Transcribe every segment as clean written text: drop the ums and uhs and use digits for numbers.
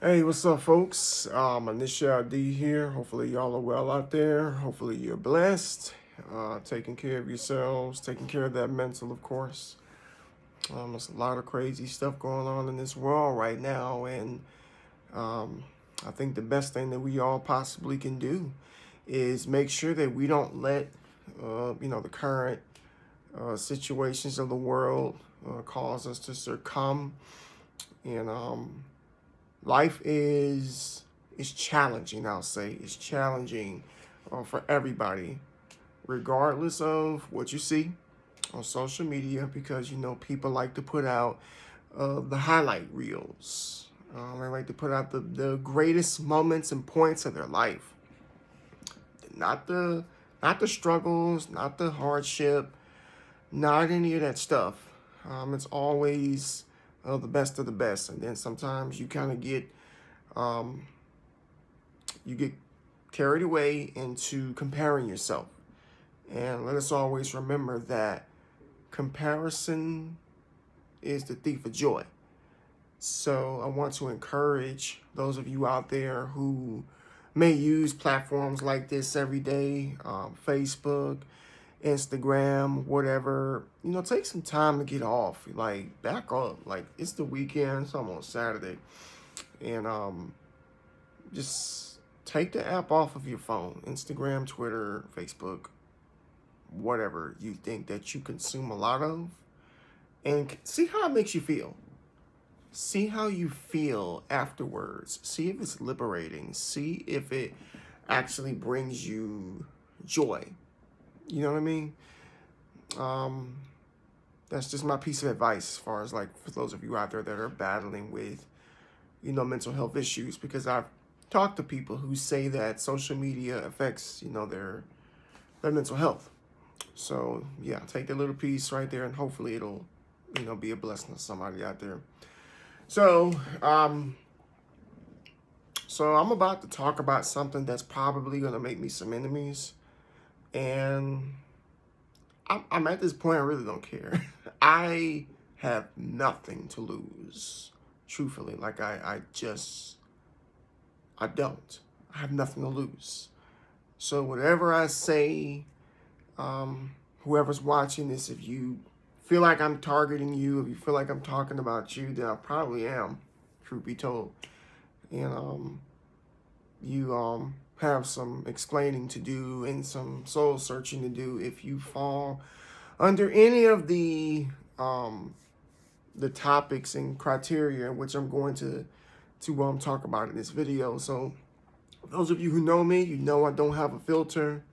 Hey, what's up, folks? Anisha D here. Hopefully, y'all are well out there. Hopefully, you're blessed, taking care of yourselves, taking care of that mental, of course. There's a lot of crazy stuff going on in this world right now, and um, I think the best thing that we all possibly can do is make sure that we don't let, the current situations of the world cause us to succumb. And life is challenging. I'll say it's challenging for everybody, regardless of what you see on social media, because people like to put out the highlight reels. They like to put out the greatest moments and points of their life, not the struggles, not the hardship, not any of that stuff. It's always the best of the best, and then sometimes you kind of um, get carried away into comparing yourself. And let us always remember that comparison is the thief of joy. So I want to encourage those of you out there who may use platforms like this every day, Facebook, Instagram, whatever, take some time to get off. Like, back up. Like, it's the weekend, it's almost Saturday. And just take the app off of your phone. Instagram, Twitter, Facebook, whatever you think that you consume a lot of, and see how it makes you feel. See how you feel afterwards. See if it's liberating. See if it actually brings you joy. You know what I mean? Um, that's just my piece of advice as far as, like, for those of you out there that are battling with, mental health issues, because I've talked to people who say that social media affects, their mental health. So yeah, take that little piece right there, and hopefully it'll, be a blessing to somebody out there. So, I'm about to talk about something that's probably gonna make me some enemies, and I'm at this point I really don't care. I have nothing to lose, truthfully. Like I don't. I have nothing to lose. So whatever I say, whoever's watching this, if you feel like I'm targeting you, if you feel like I'm talking about you, then I probably am, truth be told. And you have some explaining to do and some soul searching to do if you fall under any of the topics and criteria which I'm going to talk about in this video. So those of you who know me, you know I don't have a filter.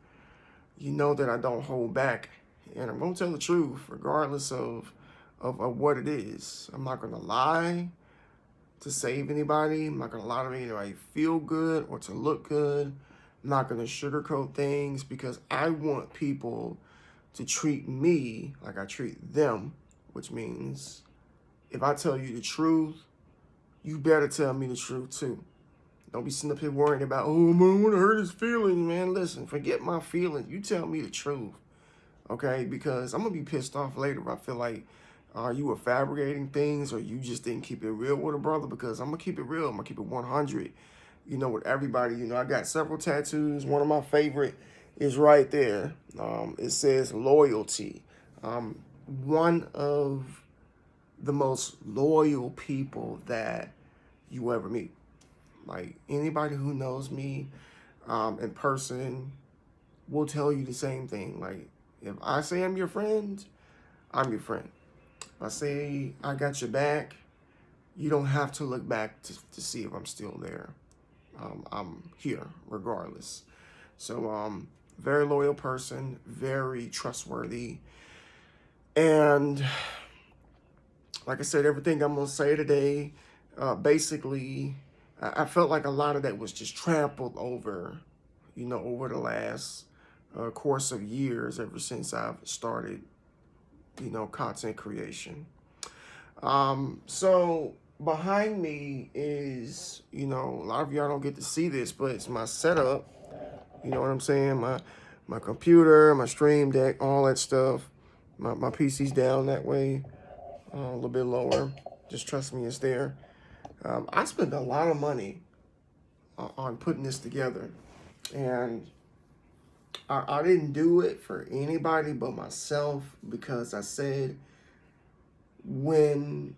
You know that I don't hold back, and I'm gonna tell the truth, regardless of what it is. I'm not gonna lie to save anybody. I'm not gonna lie to make anybody feel good or to look good. I'm not gonna sugarcoat things, because I want people to treat me like I treat them, which means if I tell you the truth, you better tell me the truth too. Don't be sitting up here worrying about, oh man, I want to hurt his feelings, man. Listen, forget my feelings. You tell me the truth, okay? Because I'm gonna be pissed off later if I feel like you were fabricating things, or you just didn't keep it real with a brother. Because I'm gonna keep it real. I'm gonna keep it 100. With everybody. I got several tattoos. One of my favorite is right there. It says loyalty. One of the most loyal people that you ever meet. Like, anybody who knows me in person will tell you the same thing. Like, if I say I'm your friend, I'm your friend. If I say I got your back, you don't have to look back to see if I'm still there. I'm here regardless. So, very loyal person, very trustworthy. And like I said, everything I'm going to say today, basically, I felt like a lot of that was just trampled over, over the last course of years, ever since I've started, content creation. So behind me is, a lot of y'all don't get to see this, but it's my setup. You know what I'm saying? My computer, my stream deck, all that stuff. My PC's down that way, a little bit lower. Just trust me, it's there. I spent a lot of money on putting this together, and I didn't do it for anybody but myself, because I said, when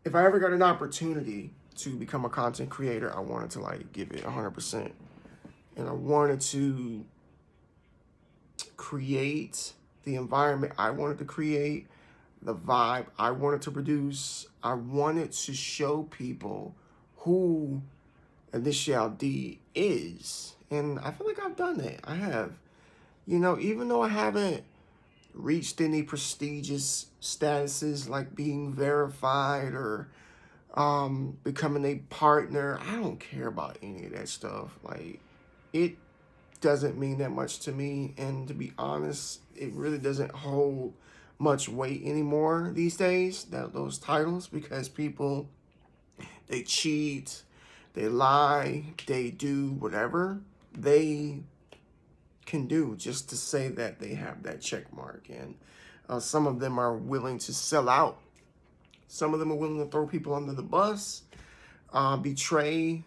if I ever got an opportunity to become a content creator, I wanted to like give it 100%, and I wanted to create the environment I wanted to create, the vibe I wanted to produce. I wanted to show people who Initial D is. And I feel like I've done that. I have. You know, even though I haven't reached any prestigious statuses like being verified or becoming a partner, I don't care about any of that stuff. Like, it doesn't mean that much to me. And to be honest, it really doesn't hold much weight anymore these days, those titles, because people, they cheat, they lie, they do whatever they can do just to say that they have that check mark. And some of them are willing to sell out. Some of them are willing to throw people under the bus, betray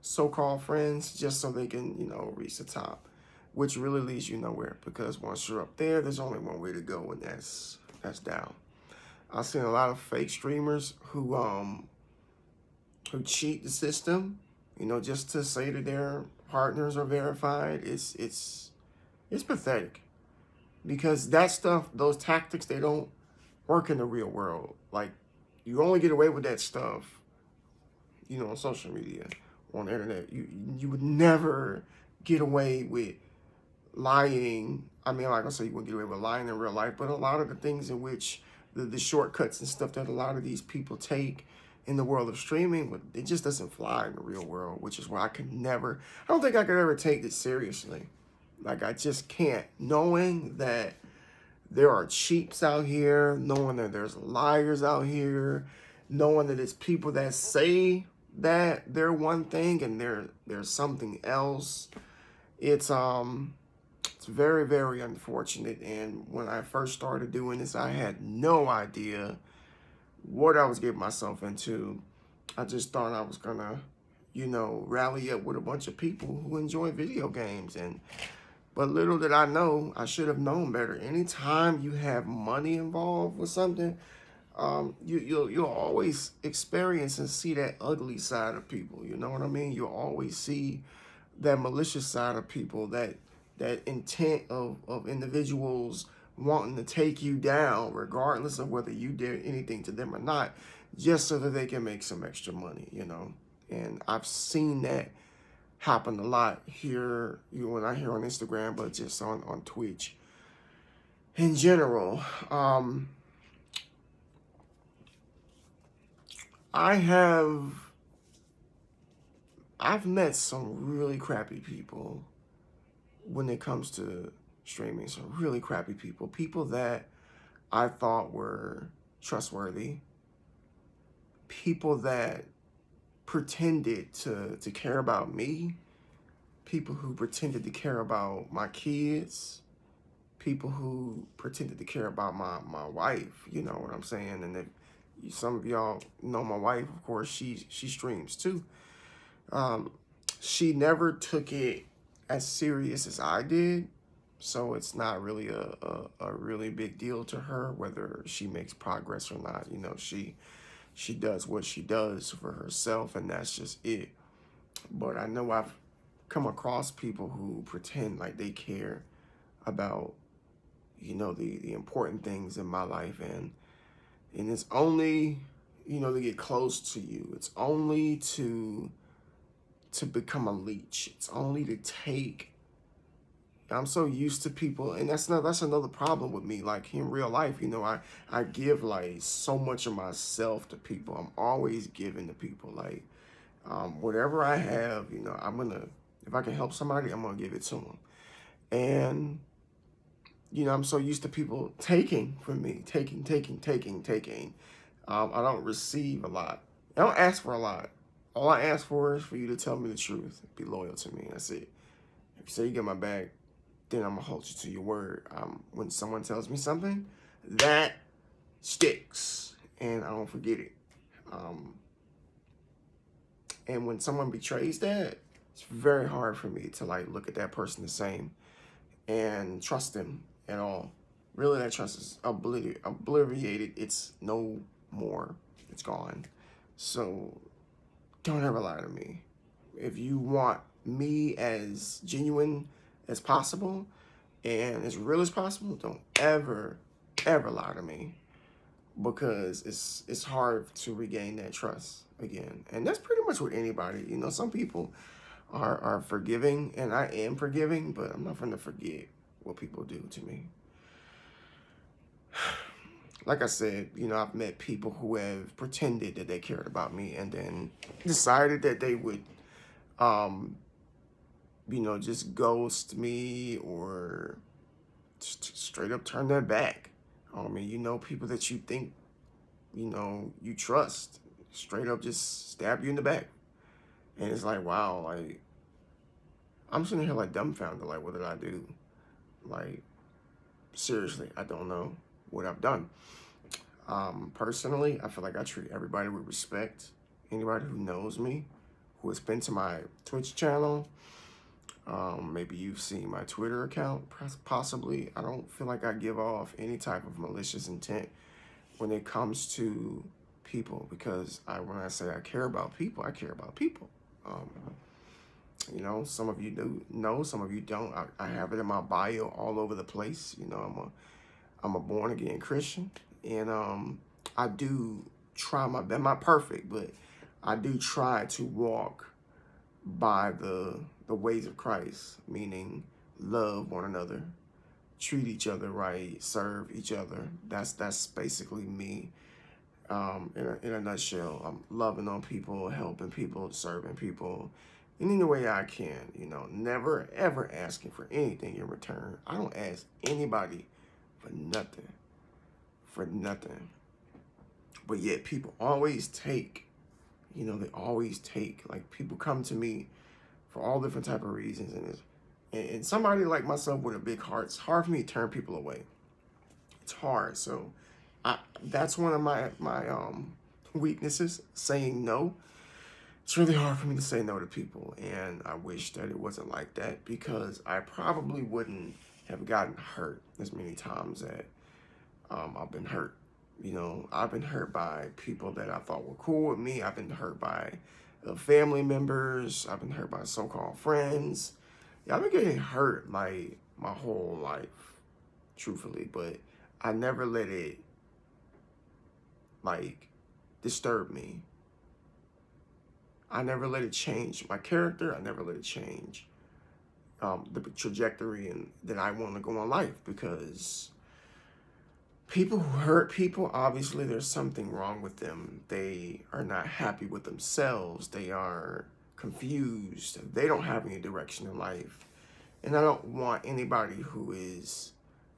so-called friends just so they can, reach the top, which really leads you nowhere, because once you're up there, there's only one way to go, and that's down. I've seen a lot of fake streamers who cheat the system, just to say that their partners are verified. It's pathetic, because that stuff, those tactics, they don't work in the real world. Like, you only get away with that stuff, on social media, on the internet. You would never get away with lying. I mean, like I say, you wouldn't get away with lying in real life, but a lot of the things in which the shortcuts and stuff that a lot of these people take in the world of streaming, it just doesn't fly in the real world, which is why I don't think I could ever take this seriously. Like, I just can't. Knowing that there are cheats out here, knowing that there's liars out here, knowing that it's people that say that they're one thing and there's something else. It's very, very unfortunate. And when I first started doing this, I had no idea what I was getting myself into. I just thought I was gonna, rally up with a bunch of people who enjoy video games. But little did I know, I should have known better. Anytime you have money involved with something, you'll always experience and see that ugly side of people. You know what I mean? You'll always see that malicious side of people, that intent of individuals wanting to take you down, regardless of whether you did anything to them or not, just so that they can make some extra money, And I've seen that happen a lot here, not here on Instagram, but just on Twitch in general. I've met some really crappy people when it comes to streaming. Some really crappy people. People that I thought were trustworthy. People that pretended to care about me. People who pretended to care about my kids. People who pretended to care about my wife. You know what I'm saying? And if some of y'all know my wife, of course, she streams too. She never took it as serious as I did, so it's not really a really big deal to her whether she makes progress or not. She does what she does for herself, and that's just it. But I know I've come across people who pretend like they care about, the important things in my life, and it's only, to get close to you. It's only to become a leech. It's only to take. I'm so used to people, and that's another problem with me. Like, in real life, I give like so much of myself to people. I'm always giving to people. Like, whatever I have, if I can help somebody, I'm gonna give it to them. And I'm so used to people taking from me, taking. I don't receive a lot. I don't ask for a lot. All I ask for is for you to tell me the truth, be loyal to me. That's it. If you say you get my back, then I'm gonna hold you to your word. When someone tells me something, that sticks, and I don't forget it. And when someone betrays that, it's very hard for me to like look at that person the same and trust them at all. Really, that trust is obliterated. It's no more. It's gone. So don't ever lie to me. If you want me as genuine as possible and as real as possible, don't ever, ever lie to me, because it's hard to regain that trust again. And that's pretty much with anybody. You know, some people are forgiving, and I am forgiving, but I'm not going to forget what people do to me. Like I said, you know, I've met people who have pretended that they cared about me and then decided that they would, you know, just ghost me or straight up turn their back on me. You know, people that you think, you know, you trust, straight up just stab you in the back. And it's like, wow, like, I'm sitting here like dumbfounded, like, what did I do? Like, seriously, I don't know what I've done. Personally, I feel like I treat everybody with respect. Anybody who knows me, who has been to my Twitch channel, maybe you've seen my Twitter account, possibly. I don't feel like I give off any type of malicious intent when it comes to people, because when I say I care about people, I care about people. You know, some of you do know, some of you don't. I have it in my bio all over the place. You know, I'm a born again Christian, and I do try my best. I'm not perfect, but I do try to walk by the ways of Christ, meaning love one another, treat each other right, serve each other. That's basically me. In a nutshell, I'm loving on people, helping people, serving people in any way I can. You know, never ever asking for anything in return. I don't ask anybody for nothing, But yet people always take. You know, they always take. Like, people come to me for all different type of reasons, and somebody like myself with a big heart, it's hard for me to turn people away. It's hard. So that's one of my weaknesses, saying no. It's really hard for me to say no to people, and I wish that it wasn't like that, because I probably wouldn't have gotten hurt as many times that I've been hurt. You know, I've been hurt by people that I thought were cool with me. I've been hurt by family members. I've been hurt by so-called friends. Yeah, I've been getting hurt like my whole life, truthfully, but I never let it like disturb me. I never let it change my character. I never let it change the trajectory and that I want to go in life, because people who hurt people, obviously there's something wrong with them. They are not happy with themselves. They are confused. They don't have any direction in life. And I don't want anybody who is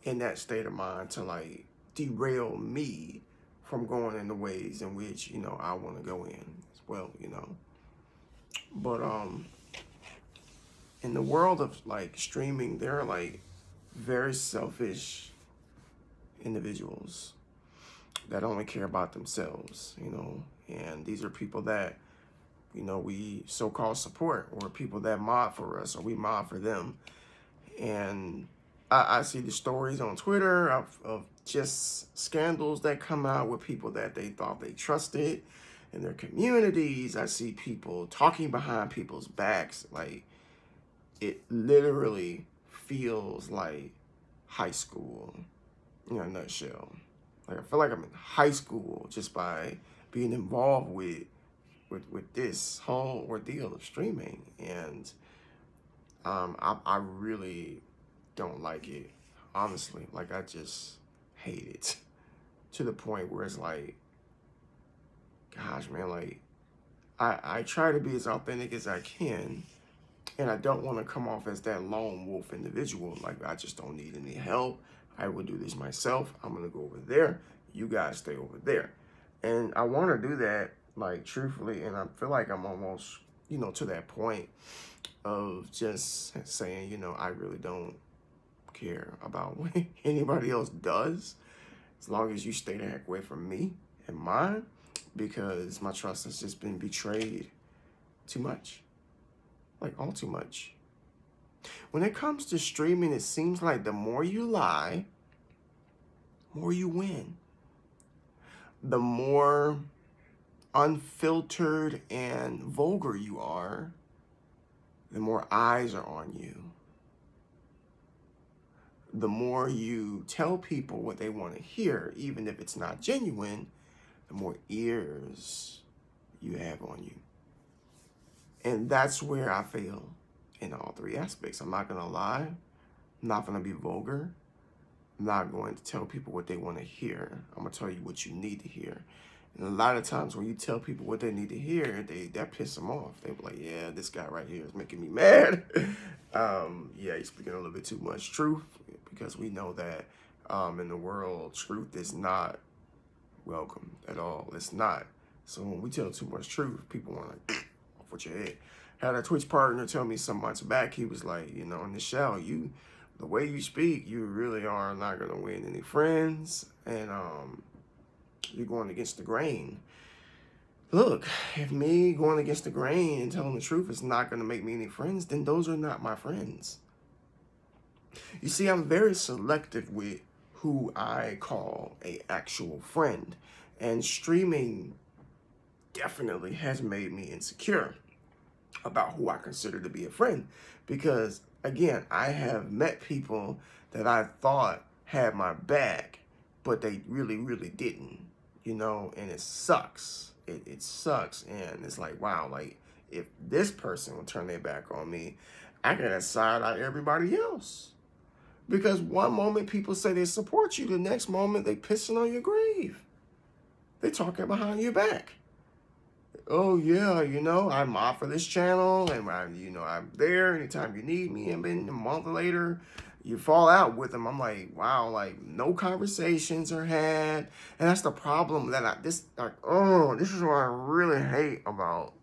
in that state of mind to like derail me from going in the ways in which, you know, I want to go in as well, you know. But in the world of like streaming, there are like very selfish individuals that only care about themselves, you know. And these are people that, you know, we so-called support, or people that mod for us, or we mod for them. And I see the stories on Twitter of just scandals that come out with people that they thought they trusted in their communities. I see people talking behind people's backs. Like, it literally feels like high school in a nutshell. Like, I feel like I'm in high school just by being involved with this whole ordeal of streaming. And I really don't like it, honestly. Like, I just hate it to the point where it's like, gosh, man, like, I try to be as authentic as I can, and I don't want to come off as that lone wolf individual. Like, I just don't need any help. I will do this myself. I'm going to go over there. You guys stay over there. And I want to do that, like, truthfully, and I feel like I'm almost, you know, to that point of just saying, you know, I really don't care about what anybody else does, as long as you stay the heck away from me and mine, because my trust has just been betrayed too much. Like all too much. When it comes to streaming, it seems like the more you lie, the more you win. The more unfiltered and vulgar you are, the more eyes are on you. The more you tell people what they want to hear, even if it's not genuine, the more ears you have on you. And that's where I fail in all three aspects. I'm not going to lie. I'm not going to be vulgar. I'm not going to tell people what they want to hear. I'm going to tell you what you need to hear. And a lot of times when you tell people what they need to hear, that piss them off. They be like, yeah, this guy right here is making me mad. Yeah, he's speaking a little bit too much truth, because we know that in the world, truth is not welcome at all. It's not. So when we tell too much truth, people want to off with your head. Had a Twitch partner tell me some months back, he was like, you know, Nichelle, the way you speak, you really are not going to win any friends, and you're going against the grain. Look, if me going against the grain and telling the truth is not going to make me any friends, then those are not my friends. You see, I'm very selective with who I call an actual friend, and streaming definitely has made me insecure about who I consider to be a friend, because again, I have met people that I thought had my back, but they really, really didn't, you know, and it sucks. It sucks, and it's like, wow, like, if this person would turn their back on me, I gotta side out everybody else. Because one moment people say they support you, the next moment they pissing on your grave. They talking behind your back. Oh yeah, you know, I'm off of this channel, and I'm there anytime you need me. And then a month later, you fall out with them. I'm like, wow, like no conversations are had, and that's the problem that this is what I really hate about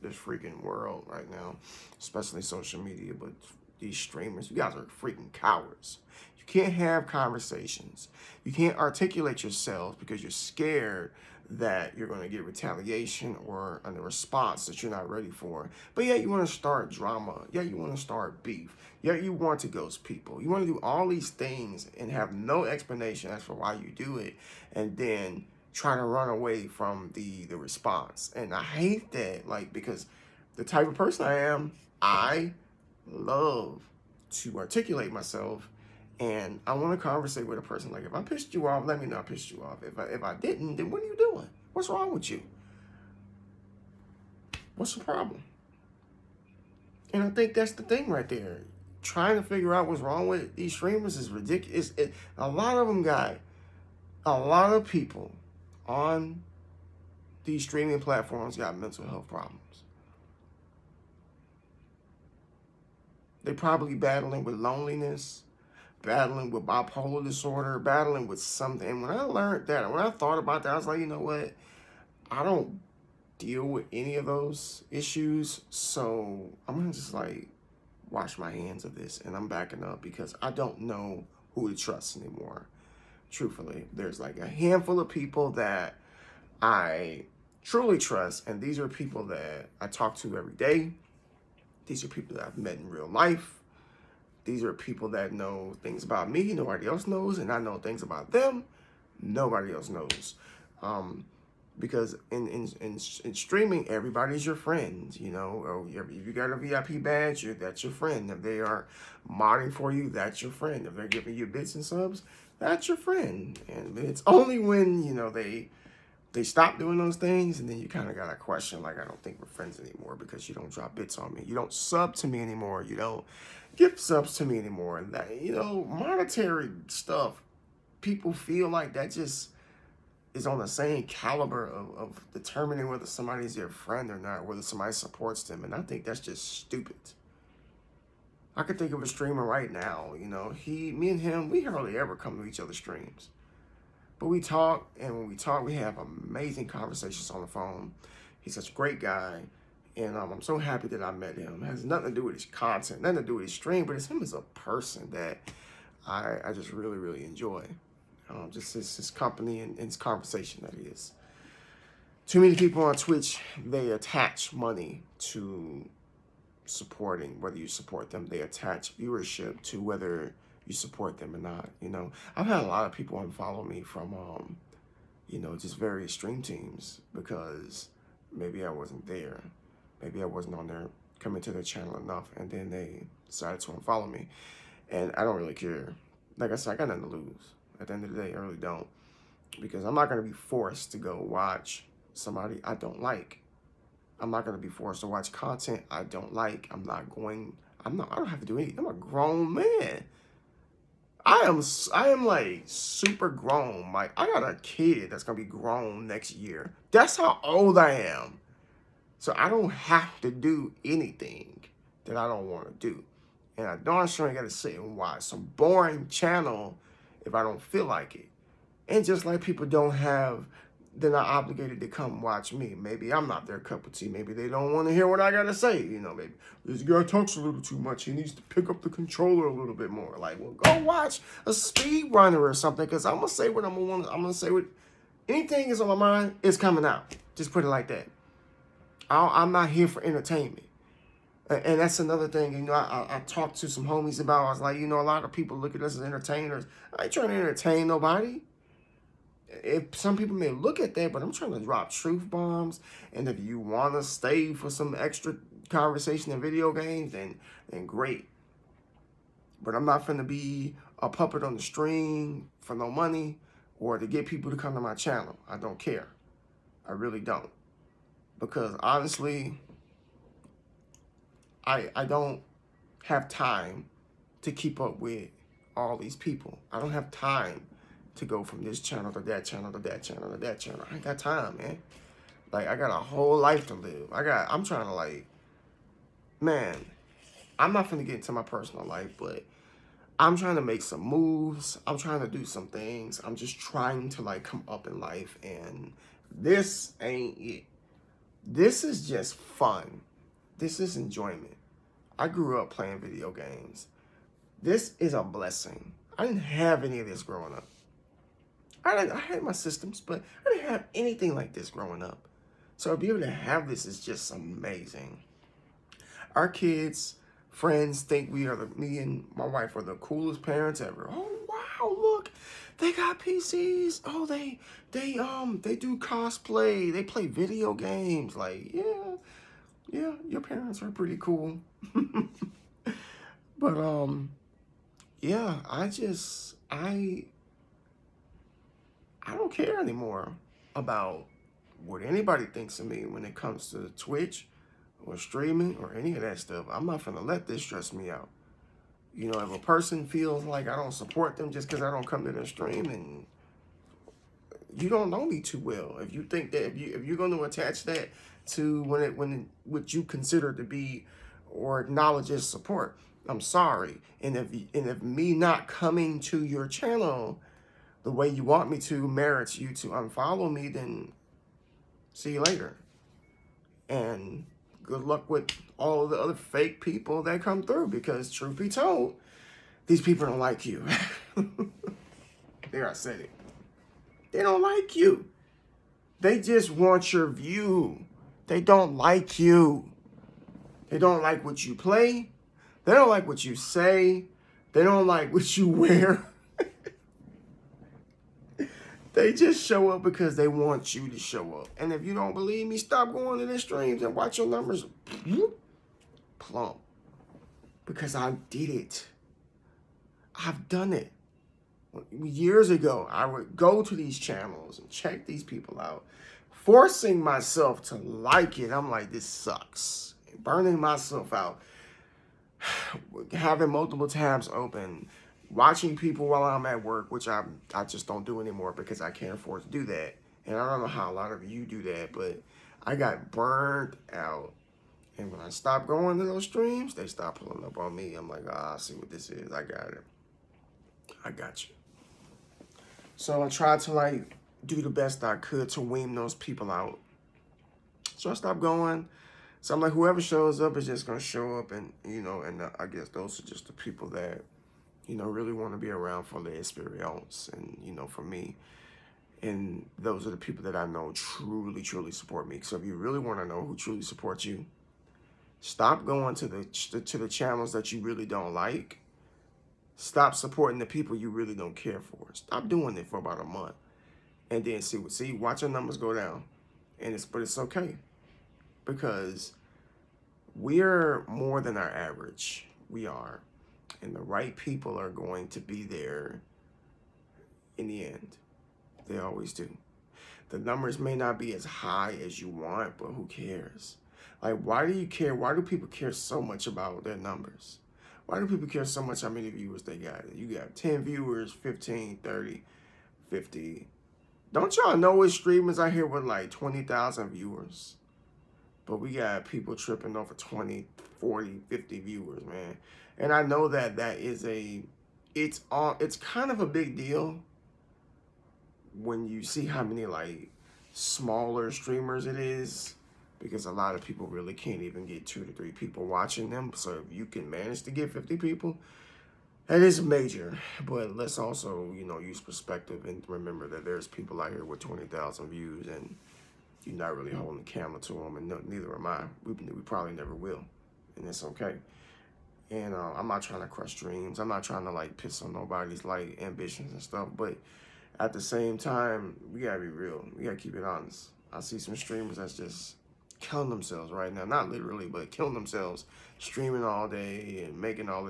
this freaking world right now, especially social media. But these streamers, you guys are freaking cowards. You can't have conversations. You can't articulate yourselves because you're scared that you're going to get retaliation or a response that you're not ready for. But yeah, you want to start drama. Yeah, you want to start beef. Yeah, you want to ghost people. You want to do all these things and have no explanation as for why you do it, and then try to run away from the response. And I hate that, like, because the type of person I am, I love to articulate myself, and I want to conversate with a person. Like, if I pissed you off, let me know I pissed you off. If I didn't, then what are you doing? What's wrong with you? What's the problem? And I think that's the thing right there. Trying to figure out what's wrong with these streamers is ridiculous. A lot of them got, a lot of people on these streaming platforms got mental health problems. They probably battling with loneliness, battling with bipolar disorder, battling with something. And when I learned that, when I thought about that, I was like, you know what? I don't deal with any of those issues, so I'm gonna just like wash my hands of this, and I'm backing up because I don't know who to trust anymore. Truthfully, there's like a handful of people that I truly trust, and these are people that I talk to every day. These are people that I've met in real life. These are people that know things about me nobody else knows, and I know things about them nobody else knows. Because in streaming, everybody's your friend, you know. Or if you got a VIP badge, that's your friend. If they are modding for you, that's your friend. If they're giving you bits and subs, that's your friend. And it's only when, you know, they stop doing those things, and then you kind of got to question, like, I don't think we're friends anymore because you don't drop bits on me. You don't sub to me anymore. You don't give subs to me anymore. And that, you know, monetary stuff, people feel like that just is on the same caliber of determining whether somebody's their friend or not, whether somebody supports them. And I think that's just stupid. I could think of a streamer right now, you know, me and him, we hardly ever come to each other's streams. But we talk, and when we talk, we have amazing conversations on the phone. He's such a great guy, and I'm so happy that I met him. It has nothing to do with his content, nothing to do with his stream, but it's him as a person that I just really, really enjoy. Just his company and his conversation that he is. too many people on Twitch, they attach money to supporting, whether you support them. They attach viewership to whether you support them or not. You know, I've had a lot of people unfollow me from, you know, just various stream teams because maybe I wasn't there. Maybe I wasn't on there coming to their channel enough, and then they decided to unfollow me. And I don't really care. Like I said, I got nothing to lose. At the end of the day, I really don't. Because I'm not going to be forced to go watch somebody I don't like. I'm not going to be forced to watch content I don't like. I don't have to do anything. I'm a grown man. I am like super grown. Like, I got a kid that's going to be grown next year. That's how old I am. So I don't have to do anything that I don't want to do. And I darn sure ain't got to sit and watch some boring channel if I don't feel like it. And just like people they're not obligated to come watch me. Maybe I'm not their cup of tea. Maybe they don't want to hear what I got to say. You know, maybe this guy talks a little too much. He needs to pick up the controller a little bit more. Like, well, go watch a speed runner or something, because I'm going to say what I'm going to say. Anything is on my mind, it's coming out. Just put it like that. I'm not here for entertainment. And that's another thing, you know, I talked to some homies about. I was like, you know, a lot of people look at us as entertainers. I ain't trying to entertain nobody. If some people may look at that, but I'm trying to drop truth bombs. And if you want to stay for some extra conversation in video games, then great. But I'm not finna be a puppet on the string for no money or to get people to come to my channel. I don't care. I really don't. Because honestly, I don't have time to keep up with all these people. I don't have time to go from this channel to that channel to that channel to that channel. I ain't got time, man. Like, I got a whole life to live. I'm trying to, like, man, I'm not finna get into my personal life, but I'm trying to make some moves. I'm trying to do some things. I'm just trying to, like, come up in life, and this ain't it. This is just fun. This is enjoyment. I grew up playing video games. This is a blessing. I didn't have any of this growing up. I had my systems, but I didn't have anything like this growing up. So to be able to have this is just amazing. Our kids, friends think me and my wife are the coolest parents ever. Oh wow, look, they got PCs. Oh, they do cosplay. They play video games. Like, yeah, your parents are pretty cool. But yeah, I don't care anymore about what anybody thinks of me when it comes to Twitch or streaming or any of that stuff. I'm not gonna let this stress me out. You know, if a person feels like I don't support them just because I don't come to their stream, and you don't know me too well. If you think that if you're going to attach that to what you consider to be or acknowledge as support, I'm sorry. And if me not coming to your channel the way you want me to merits you to unfollow me, then see you later. And good luck with all the other fake people that come through, because truth be told, these people don't like you. There, I said it. They don't like you. They just want your view. They don't like you. They don't like what you play. They don't like what you say. They don't like what you wear. They just show up because they want you to show up. And if you don't believe me, stop going to their streams and watch your numbers plump. Because I did it. I've done it. Years ago, I would go to these channels and check these people out, forcing myself to like it. I'm like, this sucks. Burning myself out. Having multiple tabs open. Watching people while I'm at work, which I just don't do anymore because I can't afford to do that. And I don't know how a lot of you do that, but I got burned out. And when I stopped going to those streams, they stopped pulling up on me. I'm like, I see what this is. I got it. I got you. So I tried to, like, do the best I could to wean those people out. So I stopped going. So I'm like, whoever shows up is just going to show up. And, you know, and I guess those are just the people that, you know, really want to be around for the experience and, you know, for me. And those are the people that I know truly, truly support me. So if you really want to know who truly supports you, stop going to the channels that you really don't like. Stop supporting the people you really don't care for. Stop doing it for about a month, and then watch your numbers go down. But it's okay, because we're more than our average. We are, and the right people are going to be there in the end. They always do. The numbers may not be as high as you want, but who cares? Like, why do you care? Why do people care so much about their numbers? Why do people care so much how many viewers they got? You got 10 viewers, 15, 30, 50. Don't y'all know it's streamers out here with like 20,000 viewers? But we got people tripping over 20, 40, 50 viewers, man. And I know that it's kind of a big deal when you see how many like smaller streamers it is, because a lot of people really can't even get 2 to 3 people watching them. So if you can manage to get 50 people, that is major. But let's also, use perspective and remember that there's people out here with 20,000 views, and you're not really holding the camera to them, and neither am I. We probably never will, and it's okay. And I'm not trying to crush dreams. I'm not trying to like piss on nobody's like ambitions and stuff, but at the same time, we gotta be real. We gotta keep it honest. I see some streamers that's just killing themselves right now. Not literally, but killing themselves, streaming all day and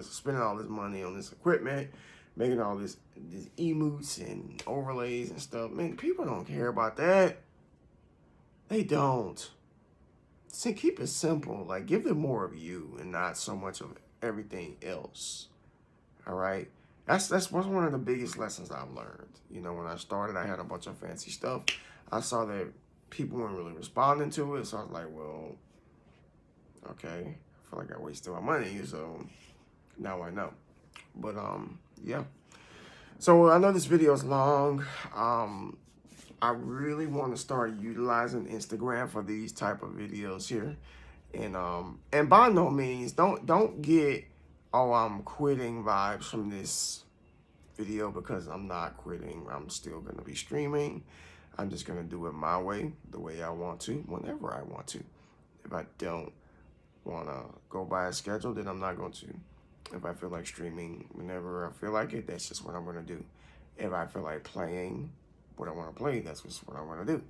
spending all this money on this equipment, making all these emotes and overlays and stuff. Man, people don't care about that. They don't. See, keep it simple. Like, give them more of you and not so much of everything else. All right? That's one of the biggest lessons I've learned. When I started, I had a bunch of fancy stuff. I saw that people weren't really responding to it, so I was like, well, okay, I feel like I wasted my money, so now I know. But yeah. So I know this video is long. I really want to start utilizing Instagram for these type of videos here, and by no means don't get I'm quitting vibes from this video, because I'm not quitting. I'm still going to be streaming. I'm just going to do it my way, the way I want to, whenever I want to. If I don't want to go by a schedule, then I'm not going to. If I feel like streaming whenever I feel like it, that's just what I'm going to do. If I feel like playing what I want to play, that's just what I want to do.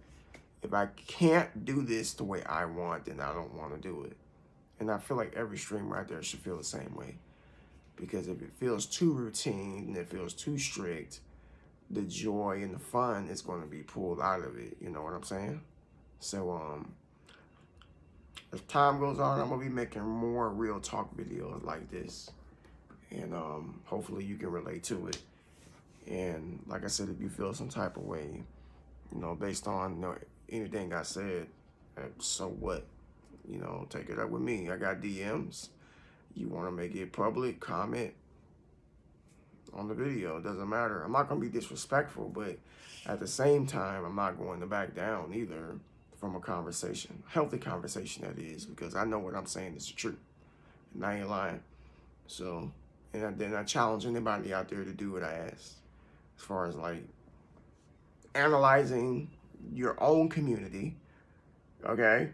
If I can't do this the way I want, then I don't want to do it. And I feel like every streamer out there should feel the same way. Because if it feels too routine and it feels too strict, the joy and the fun is going to be pulled out of it. You know what I'm saying? So, as time goes on, I'm going to be making more real talk videos like this. And hopefully you can relate to it. And like I said, if you feel some type of way, based on anything I said, so what? Take it up with me. I got DMs. You want to make it public, comment on the video. It doesn't matter. I'm not going to be disrespectful, but at the same time, I'm not going to back down either from a conversation. Healthy conversation, that is, because I know what I'm saying is the truth. And I ain't lying. So, and then I challenge anybody out there to do what I ask. As far as like analyzing your own community, okay?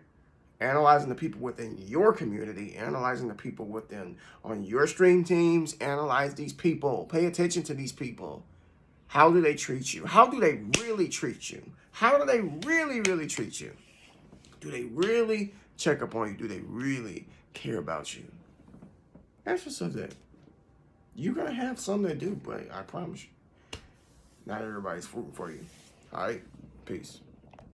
Analyzing the people within your community, analyzing the people on your stream teams, analyze these people, pay attention to these people. How do they treat you? How do they really treat you? How do they really, really treat you? Do they really check up on you? Do they really care about you? That's just it. You're going to have some that do, but I promise you, not everybody's rooting for you. All right? Peace.